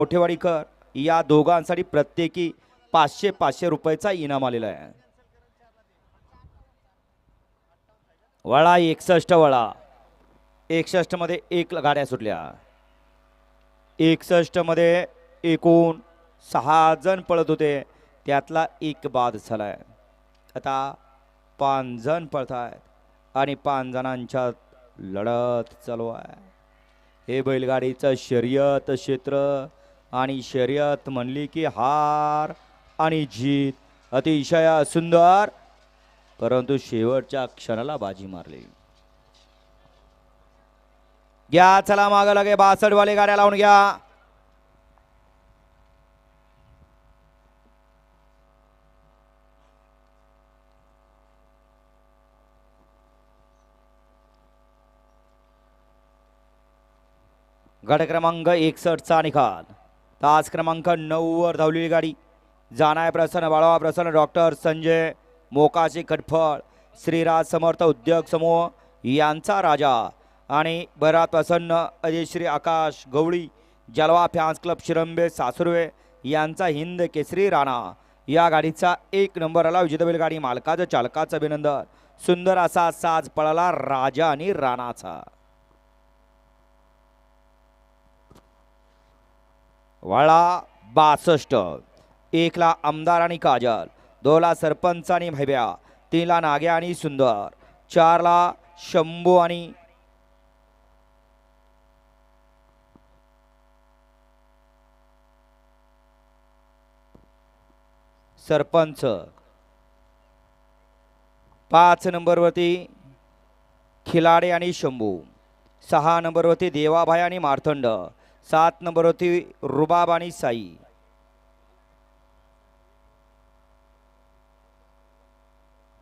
मोठेवाडीकर या दोघांसाठी प्रत्येकी 500 रुपयाचा इनाम आलेला आहे। वळा 61 वळा 61 मध्ये एक गाड्या सुटल्या। 61 मध्ये एकूण 6 जण पळत होते, त्यातला एक बाद झालाय। आता 5 जण पळत आहेत आणि 5 जणांच्या लढत चालू आहे। हे बैलगाडीचं शर्यत क्षेत्र आणि शर्यत म्हणली की हार आणि जीत अतिशय सुंदर, परंतु शेवटच्या क्षणाला बाजी मारली। घ्या चला माग लगे 62 वाले गाड्या लावून घ्या। गट क्रमांक 61 चा निकाल। तास क्रमांक 9 वर धावलेली गाडी जानाय प्रसन्न बाळवा प्रसन्न डॉक्टर संजय मोकाशी खटफळ श्रीराज समर्थ उद्योग समूह यांचा राजा आणि भरत प्रसन्न अजय श्री आकाश गवळी जलवा फॅन्स क्लब शिरंबे सासुर्वे यांचा हिंद केसरी राणा या गाडीचा 1 नंबर आला। विजेता बैलगाडी मालकाचं चालकाचं अभिनंदन। सुंदर असा साज पळाला राजा आणि राणाचा। वळा 62 1 ला आमदार आणि काजल, 2 ला सरपंच आणि भैब्या, 3 ला नाग्या आणि सुंदर, 4 ला शंभू आणि सरपंच, 5 नंबरवरती खिलाडे आणि शंभू, 6 नंबरवरती देवाभाई आणि मार्तंड, 7 नंबरवरती रुबाब आणि साई,